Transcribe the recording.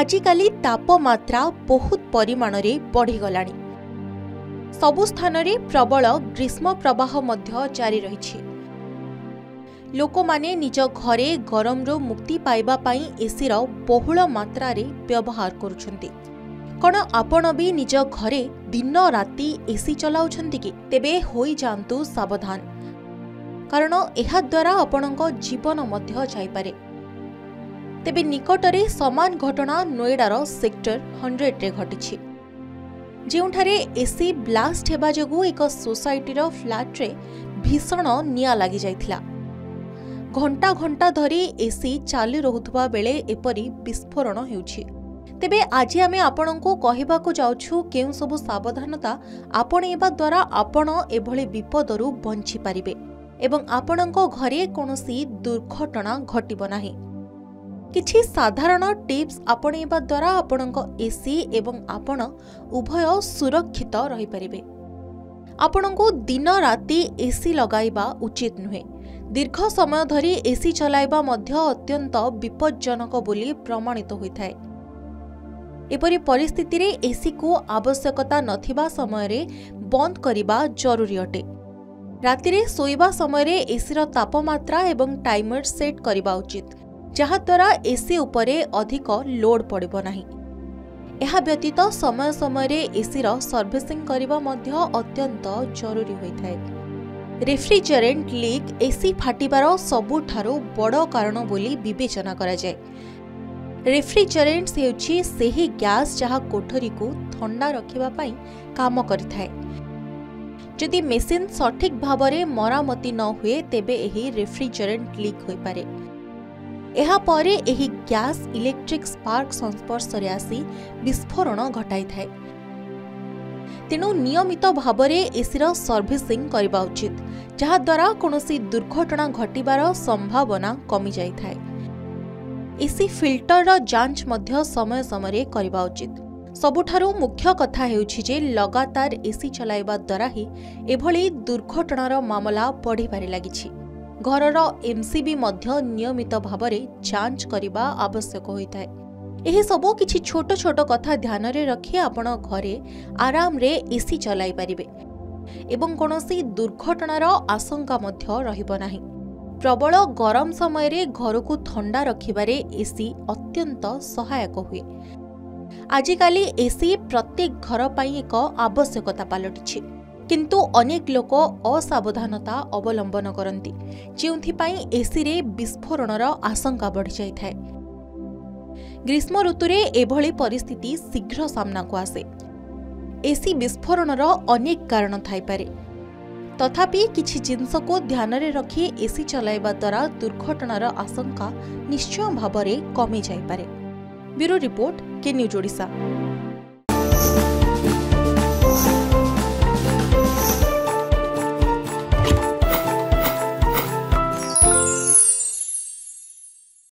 आजिकाली तापमात्रा बहुत परिमाण रे बढ़ीगलानी। सबु स्थान रे प्रबल ग्रीष्म प्रवाह मध्य जारी रही। लोक माने निज घरे गरम रो मुक्ति पाइबा पाई एसी रो बहुल मात्रा रे व्यवहार करुछंती। कण आपण भी निज घरे दिन राति एसी चलाउछंती कि? तेबे होई जांतु सावधान, कारण एहा द्वारा आपणक जीवन मध्य जाई पारे। तेबे निकटरे समान घटना नोएडार सेक्टर 100 रे घटिछि, जेउठारे एसी ब्लास्ट हेबा जोगु एक सोसाइटीर फ्लैट रे भीषण निया लागि जाइथिला। घंटा घंटा धरी एसी चालू रहुथबा बेले एपरी विस्फोरण हेउछि। तेबे आज आमे आपणको कहिबाकू जाउछु केउ सब सावधानता आपणेबा द्वारा आपण एभली विपदरू बंची पारिबे एवं आपणको घरे कोनोसी दुर्घटना घटिबो नाही। किछि साधारण टिप्स आपणेबा द्वारा आपणको एसी एवं आपण उभय सुरक्षित रहि परिबे। आपणको दिन राति एसी लगाइबा उचित नुहे। दीर्घ समय धरी एसी चलाइबा मध्य अत्यंत विपज्जनक बोली प्रमाणित होइथाय। एपरि परिस्थिति रे एसी को आवश्यकता नथिबा समय रे बंद करिबा जरूरी अटे। राति रे सोइबा समय रे एसी रो तापमात्रा एवं टाइमर सेट करिबा उचित, जहा द्वारा एसी उपरे अधिक लोड पड़िबो नाही। एहा व्यतीत समय समय रे एसी रो सर्विसिंग करिबा मध्य अत्यंत जरूरी होइथाय। रेफ्रिजरेंट लीक एसी फाटिबार सबुठारो बड़ कारण बोली विवेचना करा जाय। रेफ्रिजरेंट्स हेउछि सेही गैस जहा कोठरी को ठंडा रखिबा पई काम करिथाय। जदि मेसिन सठिक भावरे मरामती न हुए तेबे एही रेफ्रिजरेंट लीक होई पारे। एहा परे एही गैस इलेक्ट्रिक स्पार्क संस्पर्श रे आसी विस्फोरण घटाई थाए। तेणु नियमित भावरे एसीर सर्विसिंग करिबा उचित, जहा द्वारा कोनोसी दुर्घटना घटिबार संभावना कमी जाई थाए। एसी फिल्टर रो जांच मध्य समय समय करिबा उचित। सबुठारु मुख्य कथा हेउछि जे लगातार एसी चलाइबा द्वारा ही एभली दुर्घटनार मामला बढ़ी पारे लागिछि। घरर एमसीबी मध्य नियमित भावरे जांच करिबा आवश्यक होइथाय। एही सबो किछि छोट छोट कथा ध्यान रे रखि आपण घरे आराम रे एसी चलाई पारिबे एवं कोनोसी दुर्घटनार आशंका मध्य रहिबो नाही। प्रबल गरम समय रे घर को ठंडा रखिबारे एसी अत्यंत सहायक हुए। आजिकाली एसी प्रत्येक घर पाई एक आवश्यकता पालटिछि, किंतु अनेक लोक असावधानता अवलंबन करती, जेउथिपाई एसी रे विस्फोरणर आशंका बढ़ी जाइथाय। ग्रीष्म ऋतुरे एभली परिस्थिति शीघ्र सामना को आसे। एसी विस्फोरणर अनेक कारण थाई पारे, तथापि किछि जिंस को ध्यान रे रखी एसी चलाइबा द्वारा दुर्घटनार आशंका निश्चय भावरे कमी जाई पारे। ब्यूरो रिपोर्ट, के न्यूज ओडिशा।